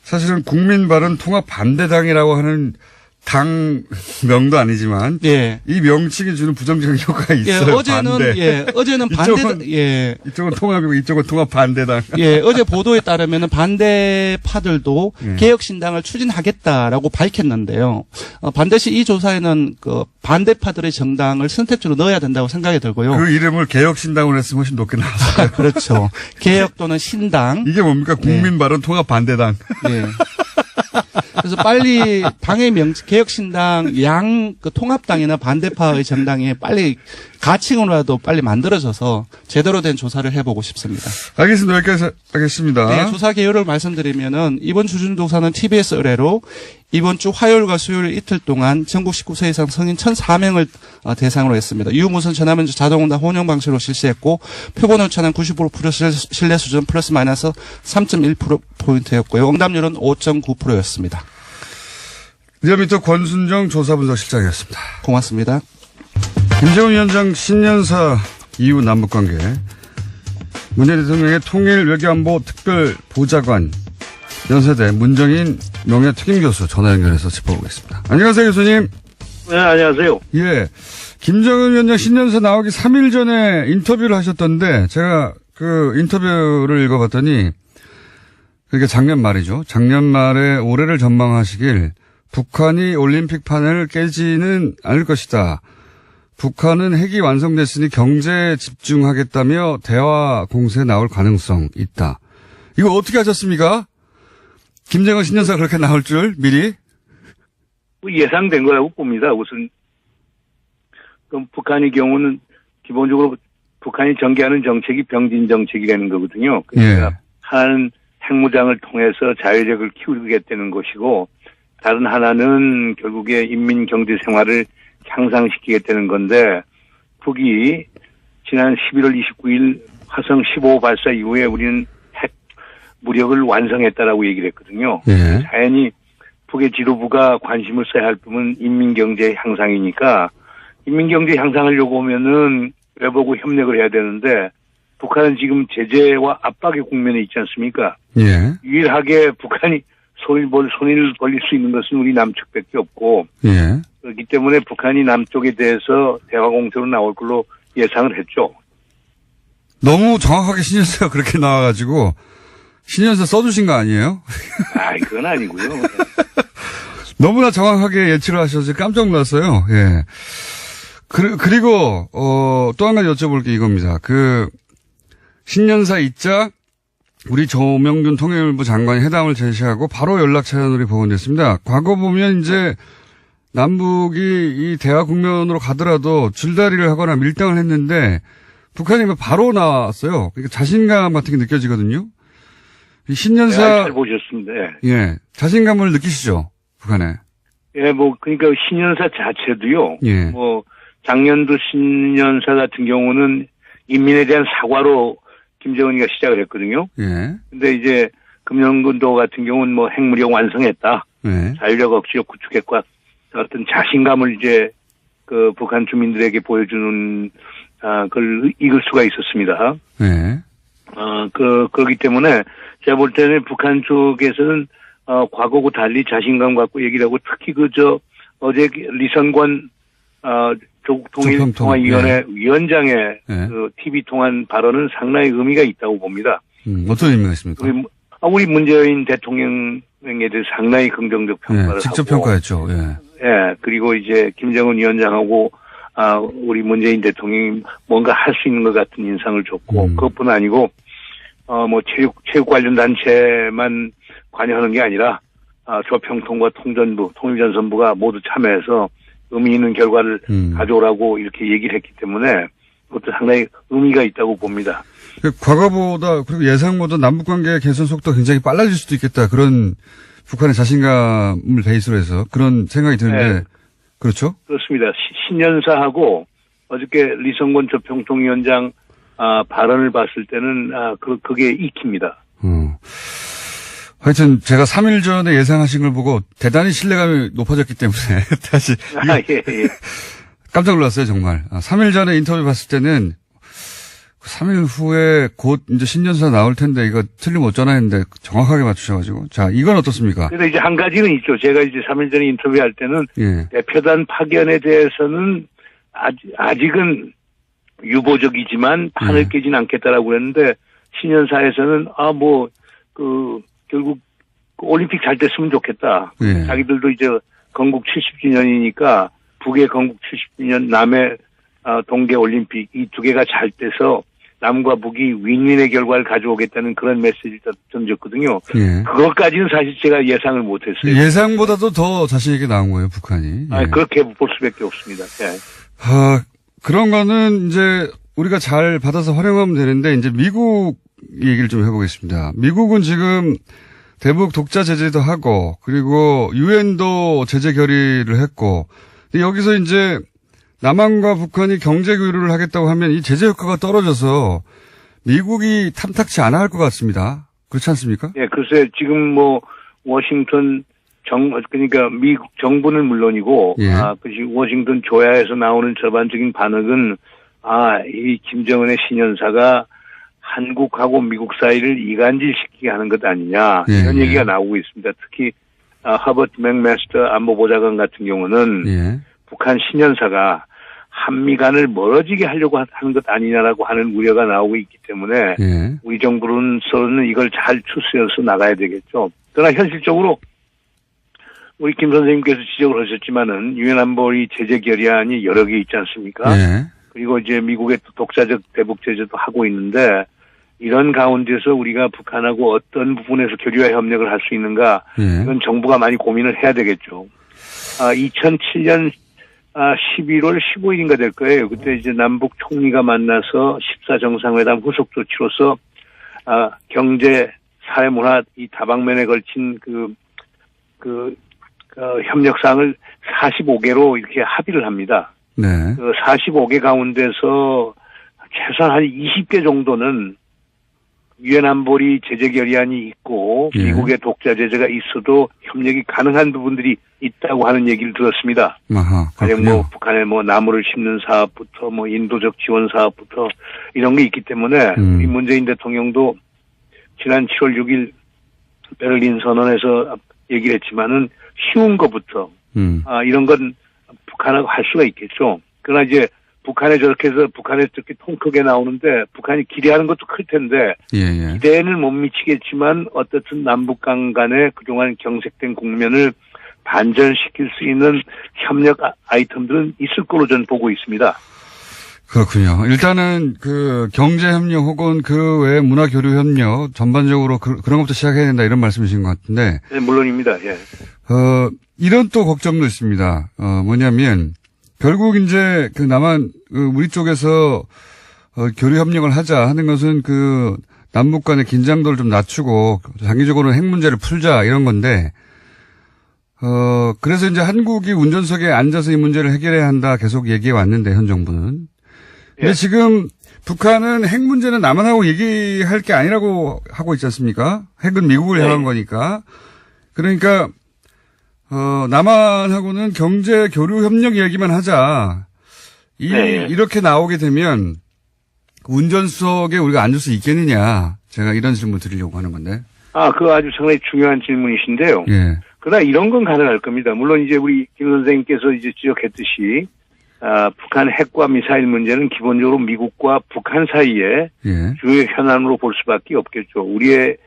사실은 국민바른통합 반대당이라고 하는 당명도 아니지만 예. 이 명칭이 주는 부정적인 효과가 있어요. 어제는 반대 이쪽은 통합이고 이쪽은 통합 반대당. 예, 어제 보도에 따르면 반대파들도 개혁신당을 추진하겠다라고 밝혔는데요. 반드시 이 조사에는 반대파들의 정당을 선택지로 넣어야 된다고 생각이 들고요. 그 이름을 개혁신당으로 했으면 훨씬 높게 나왔어요. 그렇죠. 개혁 또는 신당. 이게 뭡니까? 국민바른통합 반대당. 예. 그래서 빨리 당의 개혁신당 통합당이나 반대파의 정당이 빨리 가칭으로라도 빨리 만들어져서 제대로 된 조사를 해보고 싶습니다. 알겠습니다. 여기까지 하겠습니다. 네, 조사 개요를 말씀드리면은 이번 주준조사는 TBS 의뢰로 이번 주 화요일과 수요일 이틀 동안 전국 19세 이상 성인 1,004명을 대상으로 했습니다. 유무선 전화면접 자동응답 혼용 방식으로 실시했고 표본 오차는 90% 신뢰 수준 플러스 마이너스 3.1%포인트였고요. 응답률은 5.9%였습니다. 리얼미터 권순정 조사분석실장이었습니다. 고맙습니다. 김정은 위원장 신년사 이후 남북관계, 문재인 대통령의 통일 외교안보 특별보좌관, 연세대 문정인 명예특임교수 전화 연결해서 짚어보겠습니다. 안녕하세요, 교수님. 네, 안녕하세요. 예. 김정은 위원장 신년사 나오기 3일 전에 인터뷰를 하셨던데, 제가 그 인터뷰를 읽어봤더니 그게 작년 말이죠. 작년 말에 올해를 전망하시길 북한이 올림픽판을 깨지는 않을 것이다. 북한은 핵이 완성됐으니 경제에 집중하겠다며 대화 공세에 나올 가능성 있다. 이거 어떻게 하셨습니까? 김정은 신년사가 그렇게 나올 줄 미리? 예상된 거라고 봅니다. 우선 그럼 북한의 경우는 기본적으로 북한이 전개하는 정책이 병진 정책이라는 거거든요. 그러니까 예. 하나는 핵무장을 통해서 자유력을 키우겠다는 것이고 다른 하나는 결국에 인민 경제 생활을 향상시키겠다는 건데 북이 지난 11월 29일 화성 15 발사 이후에 우리는 핵 무력을 완성했다라고 얘기를 했거든요. 예. 자연히 북의 지도부가 관심을 써야 할 부분은 인민경제 향상이니까 인민경제 향상하려고 하면은 외부하고 협력을 해야 되는데 북한은 지금 제재와 압박의 국면에 있지 않습니까? 예. 유일하게 북한이 손을 벌릴 수 있는 것은 우리 남측밖에 없고 예. 그렇기 때문에 북한이 남쪽에 대해서 대화 공세로 나올 걸로 예상을 했죠. 너무 정확하게 신년사가 그렇게 나와가지고 신년사 써주신 거 아니에요? 그건 아니고요. 너무나 정확하게 예측을 하셔서 깜짝 놀랐어요. 예. 그리고, 또 한 가지 여쭤볼 게 이겁니다. 신년사 있자, 우리 조명균 통일부 장관이 회담을 제시하고 바로 연락 차원으로 복원됐습니다. 과거 보면 이제 남북이 이 대화 국면으로 가더라도 줄다리를 하거나 밀당을 했는데 북한이 바로 나왔어요. 그러니까 자신감 같은 게 느껴지거든요. 이 신년사. 잘 보셨습니다. 예. 자신감을 느끼시죠? 북한에. 예, 그러니까 신년사 자체도요. 예. 작년도 신년사 같은 경우는 인민에 대한 사과로 김정은이가 시작을 했거든요. 예. 근데 이제 금년군도 같은 경우는 핵무력 완성했다. 예. 자유력 억지로 구축했과 어떤 자신감을 이제 북한 주민들에게 보여주는 그걸 읽을 수가 있었습니다. 예. 그렇기 때문에 제가 볼 때는 북한 쪽에서는 과거하고 달리 자신감 갖고 얘기를 하고 특히 어제 리선관 조국 통일통화위원회 위원장의 TV 통한 발언은 상당히 의미가 있다고 봅니다. 어떤 의미가 있습니까? 우리 문재인 대통령에 대해서 상당히 긍정적 평가를 직접 하고. 평가했죠. 예. 예, 그리고 이제 김정은 위원장하고 우리 문재인 대통령이 뭔가 할 수 있는 것 같은 인상을 줬고 그것뿐 아니고 체육 관련 단체만 관여하는 게 아니라 조평통과 통전부, 통일전선부가 모두 참여해서 의미 있는 결과를 가져오라고 이렇게 얘기를 했기 때문에 그것도 상당히 의미가 있다고 봅니다. 과거보다 그리고 예상보다 남북관계 개선 속도가 굉장히 빨라질 수도 있겠다. 그런 북한의 자신감을 베이스로 해서 그런 생각이 드는데 네. 그렇죠? 그렇습니다. 신년사하고 어저께 리성건 조평통위원장 발언을 봤을 때는 그게 익힙니다. 하여튼 제가 3일 전에 예상하신 걸 보고 대단히 신뢰감이 높아졌기 때문에 다시 예. 깜짝 놀랐어요 정말. 3일 전에 인터뷰 봤을 때는 3일 후에 곧 이제 신년사 나올 텐데 이거 틀리면 어쩌나 했는데 정확하게 맞추셔가지고 자 이건 어떻습니까? 그런데 이제 한 가지는 있죠. 제가 이제 3일 전에 인터뷰할 때는 대표단 파견에 대해서는 아직은 유보적이지만 판을 깨진 않겠다라고 그랬는데 신년사에서는 결국 올림픽 잘 됐으면 좋겠다. 자기들도 이제 건국 70주년이니까 북의 건국 70주년, 남의 동계 올림픽 이 두 개가 잘 돼서 남과 북이 윈윈의 결과를 가져오겠다는 그런 메시지를 던졌거든요. 그것까지는 사실 제가 예상을 못했어요. 예상보다도 더 자신 있게 나온 거예요, 북한이. 그렇게 볼 수밖에 없습니다. 예. 그런 거는 이제 우리가 잘 받아서 활용하면 되는데 이제 미국 얘기를 좀 해보겠습니다. 미국은 지금 대북 독자 제재도 하고 그리고 유엔도 제재 결의를 했고 여기서 이제 남한과 북한이 경제 교류를 하겠다고 하면 이 제재 효과가 떨어져서 미국이 탐탁치 않아 할 것 같습니다. 그렇지 않습니까? 예, 글쎄 지금 워싱턴 그러니까 미국 정부는 물론이고 그것이 워싱턴 조야에서 나오는 전반적인 반응은 이 김정은의 신년사가 한국하고 미국 사이를 이간질시키게 하는 것 아니냐 이런 얘기가 나오고 있습니다. 특히 하버트 맥마스터 안보보좌관 같은 경우는 북한 신년사가 한미 간을 멀어지게 하려고 하는 것 아니냐라고 하는 우려가 나오고 있기 때문에 예. 우리 정부로서는 이걸 잘 추스려서 나가야 되겠죠. 그러나 현실적으로 우리 김 선생님께서 지적을 하셨지만은 유엔 안보리 제재 결의안이 여러 개 있지 않습니까? 예. 그리고 이제 미국의 독자적 대북 제재도 하고 있는데 이런 가운데서 우리가 북한하고 어떤 부분에서 교류와 협력을 할 수 있는가 예. 이건 정부가 많이 고민을 해야 되겠죠. 2007년 11월 15일인가 될 거예요. 그때 이제 남북 총리가 만나서 14정상회담 후속 조치로서 경제, 사회, 문화 이 다방면에 걸친 협력사항을 45개로 이렇게 합의를 합니다. 네. 그 45개 가운데서 최소한 한 20개 정도는 유엔 안보리 제재 결의안이 있고 예. 미국의 독자 제재가 있어도 협력이 가능한 부분들이 있다고 하는 얘기를 들었습니다. 아하, 가령 그렇군요. 북한에 나무를 심는 사업부터 인도적 지원 사업부터 이런 게 있기 때문에 이 문재인 대통령도 지난 7월 6일 베를린 선언에서 얘기를 했지만은 쉬운 것부터 이런 건 북한하고 할 수가 있겠죠. 그러나 이제 북한에 저렇게 통 크게 나오는데 북한이 기대하는 것도 클 텐데 예. 기대는 못 미치겠지만 어떻든 남북 간의 그동안 경색된 국면을 반전시킬 수 있는 협력 아이템들은 있을 거로 저는 보고 있습니다. 그렇군요. 일단은 그 경제협력 혹은 그 외 문화교류협력 전반적으로 그런 것부터 시작해야 된다 이런 말씀이신 것 같은데. 네, 물론입니다. 예. 이런 또 걱정도 있습니다. 뭐냐면 결국 이제 그 우리 쪽에서 교류협력을 하자 하는 것은 그 남북 간의 긴장도를 좀 낮추고 장기적으로는 핵 문제를 풀자 이런 건데 그래서 이제 한국이 운전석에 앉아서 이 문제를 해결해야 한다 계속 얘기해 왔는데 현 정부는. 근데 예. 지금 북한은 핵 문제는 남한하고 얘기할 게 아니라고 하고 있지 않습니까? 핵은 미국을 네. 향한 거니까. 그러니까 남한하고는 경제 교류 협력 얘기만 하자. 네. 이렇게 나오게 되면 운전석에 우리가 앉을 수 있겠느냐. 제가 이런 질문 드리려고 하는 건데. 그거 아주 상당히 중요한 질문이신데요. 예. 그러나 이런 건 가능할 겁니다. 물론 이제 우리 김 선생님께서 이제 지적했듯이 북한 핵과 미사일 문제는 기본적으로 미국과 북한 사이에 예. 주요 현안으로 볼 수밖에 없겠죠. 우리의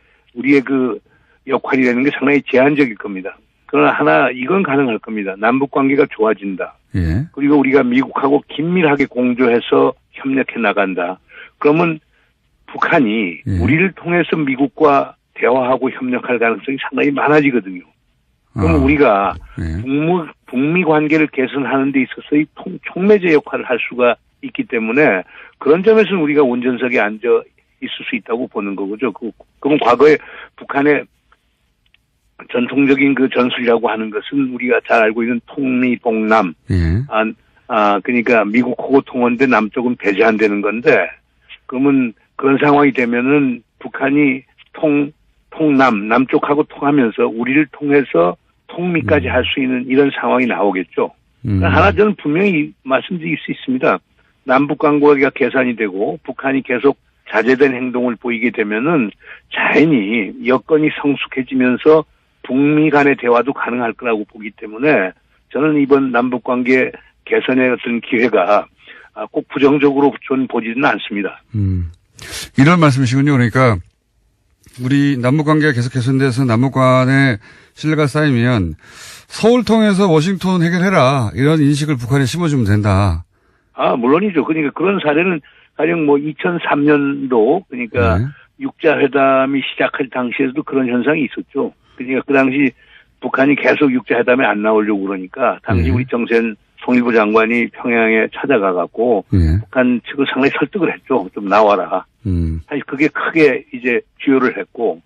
그 역할이라는 게 상당히 제한적일 겁니다. 그러나 이건 가능할 겁니다. 남북 관계가 좋아진다. 예. 그리고 우리가 미국하고 긴밀하게 공조해서 협력해 나간다. 그러면 북한이 예. 우리를 통해서 미국과 대화하고 협력할 가능성이 상당히 많아지거든요. 그럼 우리가 예. 북미 관계를 개선하는 데 있어서 이 촉매제 역할을 할 수가 있기 때문에 그런 점에서는 우리가 운전석에 앉아 있을 수 있다고 보는 거죠. 그럼 과거에 북한의 전통적인 그 전술이라고 하는 것은 우리가 잘 알고 있는 통미동남. 예. 그러니까 미국하고 통한데 남쪽은 배제 안 되는 건데 그러면 그런 상황이 되면은 북한이 남쪽하고 통하면서 우리를 통해서 통미까지 할 수 있는 이런 상황이 나오겠죠. 하나 저는 분명히 말씀드릴 수 있습니다. 남북 관계가 개선이 되고 북한이 계속 자제된 행동을 보이게 되면은 자연히 여건이 성숙해지면서 북미 간의 대화도 가능할 거라고 보기 때문에 저는 이번 남북 관계 개선의 어떤 기회가 꼭 부정적으로 저는 보지는 않습니다. 이런 말씀이시군요. 그러니까 우리 남북 관계가 계속 개선돼서 남북 간의 신뢰가 쌓이면 서울 통해서 워싱턴 해결해라 이런 인식을 북한에 심어주면 된다. 물론이죠. 그러니까 그런 사례는 가령 2003년도 그러니까 네. 육자회담이 시작할 당시에도 그런 현상이 있었죠. 그러니까 그 당시 북한이 계속 육자회담에 안 나오려고 그러니까 당시 우리 정세현 통일부 장관이 평양에 찾아가갖고 북한 측을 상당히 설득을 했죠. 좀 나와라. 사실 그게 크게 이제 주요를 했고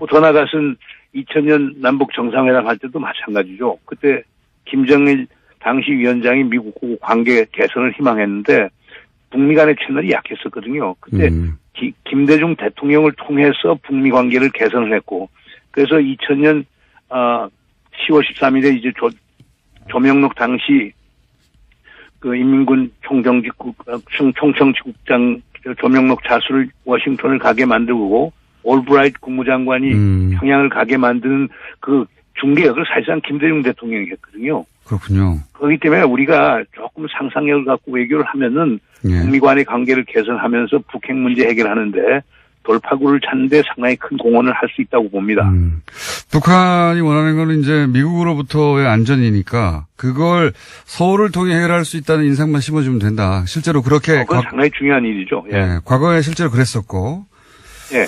더 나아가서는 2000년 남북 정상회담 할 때도 마찬가지죠. 그때 김정일 당시 위원장이 미국하고 관계 개선을 희망했는데 북미 간의 채널이 약했었거든요. 그때 김대중 대통령을 통해서 북미 관계를 개선을 했고 그래서 2000년 10월 13일에 이제 조명록 당시 그 인민군 총정지국장 조명록 자수를 워싱턴을 가게 만들고 올브라이트 국무장관이 평양을 가게 만드는 그 중개역을 사실상 김대중 대통령이 했거든요. 그렇군요. 그렇기 때문에 우리가 조금 상상력을 갖고 외교를 하면은 예. 북미 간의 관계를 개선하면서 북핵 문제 해결하는데 돌파구를 찾는데 상당히 큰 공헌을 할 수 있다고 봅니다. 북한이 원하는 거는 이제 미국으로부터의 안전이니까 그걸 서울을 통해 해결할 수 있다는 인상만 심어주면 된다. 실제로 그렇게 그건 상당히 중요한 일이죠. 예. 예, 과거에 실제로 그랬었고 예.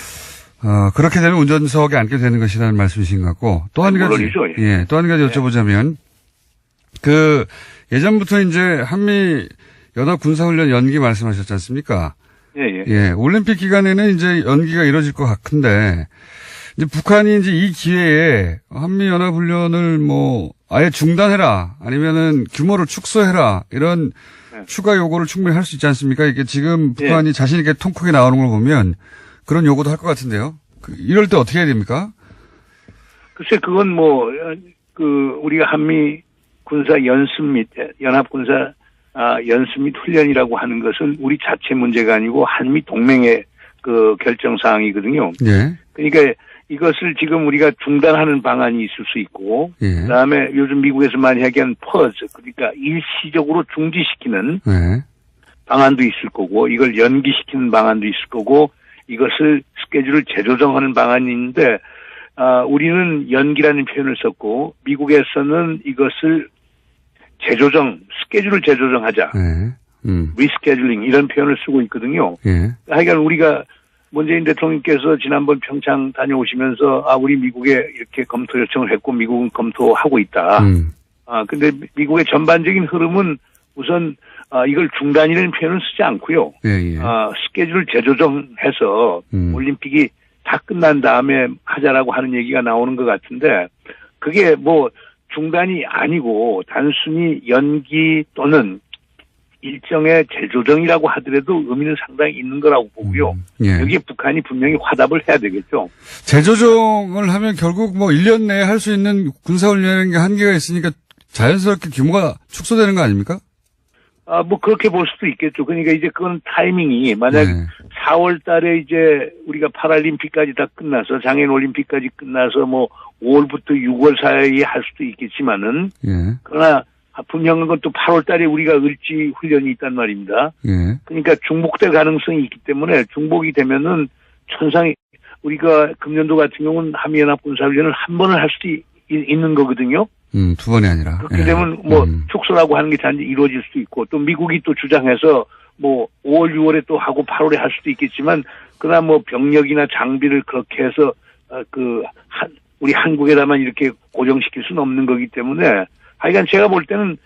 그렇게 되면 운전석에 앉게 되는 것이라는 말씀이신 것 같고 또 한 가지 물론이죠. 예. 예, 또 한 가지 여쭤보자면 그 예전부터 이제 한미 연합 군사훈련 연기 말씀하셨지 않습니까? 예, 예. 예, 올림픽 기간에는 이제 연기가 이뤄질 것 같은데, 이제 북한이 이제 이 기회에 한미연합훈련을 뭐, 아예 중단해라, 아니면은 규모를 축소해라, 이런 네. 추가 요구를 충분히 할 수 있지 않습니까? 이게 지금 예. 북한이 자신있게 통 크게 나오는 걸 보면 그런 요구도 할 것 같은데요. 이럴 때 어떻게 해야 됩니까? 글쎄, 그건 뭐, 우리가 한미 군사 연습 및 연합군사 연습 및 훈련이라고 하는 것은 우리 자체 문제가 아니고 한미 동맹의 그 결정 사항이거든요. 예. 그러니까 이것을 지금 우리가 중단하는 방안이 있을 수 있고, 예. 그다음에 요즘 미국에서 많이 얘기하는 퍼즈, 그러니까 일시적으로 중지시키는 네. 방안도 있을 거고, 이걸 연기시키는 방안도 있을 거고, 이것을 스케줄을 재조정하는 방안이 있는데, 우리는 연기라는 표현을 썼고, 미국에서는 이것을 재조정, 스케줄을 재조정하자. 네. 리스케줄링 이런 표현을 쓰고 있거든요. 예. 하여간 우리가 문재인 대통령께서 지난번 평창 다녀오시면서 우리 미국에 이렇게 검토 요청을 했고 미국은 검토하고 있다. 근데 미국의 전반적인 흐름은 우선 이걸 중단이라는 표현을 쓰지 않고요. 예, 예. 스케줄을 재조정해서 올림픽이 다 끝난 다음에 하자라고 하는 얘기가 나오는 것 같은데 그게 뭐 중단이 아니고 단순히 연기 또는 일정의 재조정이라고 하더라도 의미는 상당히 있는 거라고 보고요. 예. 여기에 북한이 분명히 화답을 해야 되겠죠. 재조정을 하면 결국 뭐 1년 내에 할 수 있는 군사훈련이라는 게 한계가 있으니까 자연스럽게 규모가 축소되는 거 아닙니까? 뭐 그렇게 볼 수도 있겠죠. 그러니까 이제 그건 타이밍이 만약 네. 4월 달에 이제 우리가 파라림픽까지 다 끝나서 장애인 올림픽까지 끝나서 뭐 5월부터 6월 사이에 할 수도 있겠지만은 예. 그러나 분명한 건 또 8월 달에 우리가 을지 훈련이 있단 말입니다. 예. 그러니까 중복될 가능성이 있기 때문에 중복이 되면은 천상이 우리가 금년도 같은 경우는 한미연합 군사훈련을 한 번을 할 수도 있는 거거든요. 두 번이 아니라. 그렇게 예. 되면 뭐 축소라고 하는 게 단지 이루어질 수도 있고 또 미국이 또 주장해서 뭐 5월, 6월에 또 하고 8월에 할 수도 있겠지만 그러나 뭐 병력이나 장비를 그렇게 해서 우리 한국에다만 이렇게 고정시킬 수는 없는 거기 때문에 하여간 제가 볼 때는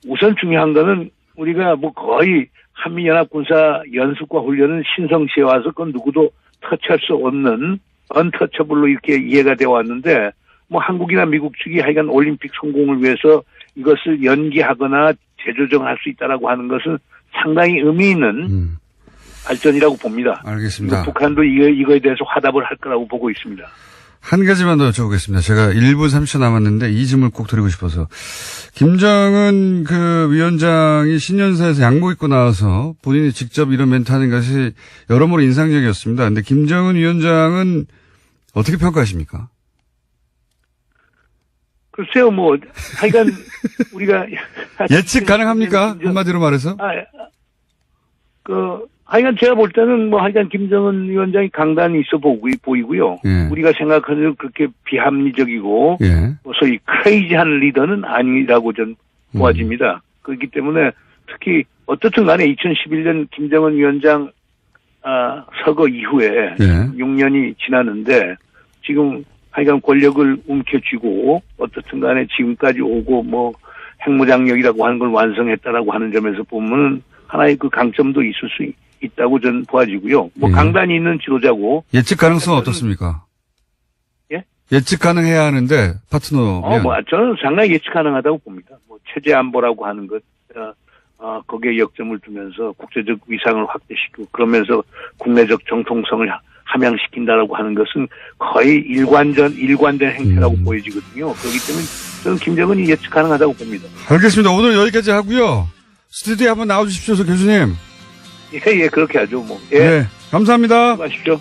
우선 중요한 거는 우리가 뭐 거의 한미연합 군사 연습과 훈련은 신성시에 와서 그건 누구도 터치할 수 없는 언터처블로 이렇게 이해가 되어 왔는데 뭐 한국이나 미국 측이 하여간 올림픽 성공을 위해서 이것을 연기하거나 재조정할 수 있다라고 하는 것은 상당히 의미 있는 발전이라고 봅니다. 알겠습니다. 북한도 이거에 대해서 화답을 할 거라고 보고 있습니다. 한 가지만 더 여쭤보겠습니다. 제가 1분 30초 남았는데 이 질문을 꼭 드리고 싶어서. 김정은 위원장이 신년사에서 양복 입고 나와서 본인이 직접 이런 멘트 하는 것이 여러모로 인상적이었습니다. 근데 김정은 위원장은 어떻게 평가하십니까? 글쎄요, 뭐, 하여간, 우리가. 예측 가능합니까? 한마디로 말해서? 하여간 제가 볼 때는 뭐, 하여간 김정은 위원장이 강단이 있어 보이고요. 예. 우리가 생각하는 그렇게 비합리적이고, 예. 소위 크레이지한 리더는 아니라고 전 보아집니다. 그렇기 때문에 특히, 어떻든 간에 2011년 김정은 위원장, 서거 이후에 예. 6년이 지났는데, 지금 하여간 권력을 움켜쥐고 어떻든 간에 지금까지 오고 뭐 핵무장력이라고 하는 걸 완성했다라고 하는 점에서 보면 하나의 그 강점도 있을 수 있다고 저는 보아지고요. 뭐 예. 강단이 있는 지도자고. 예측 가능성은 어떻습니까? 예? 예측 가능해야 하는데 파트너면. 저는 상당히 예측 가능하다고 봅니다. 뭐 체제 안보라고 하는 것, 거기에 역점을 두면서 국제적 위상을 확대시키고 그러면서 국내적 정통성을 함양시킨다라고 하는 것은 거의 일관된 행태라고 보여지거든요. 그렇기 때문에 저는 김정은이 예측 가능하다고 봅니다. 알겠습니다. 오늘 여기까지 하고요. 스튜디오에 한번 나와주십시오, 교수님. 예, 그렇게 하죠, 뭐. 예. 네, 감사합니다. 수고하십시오.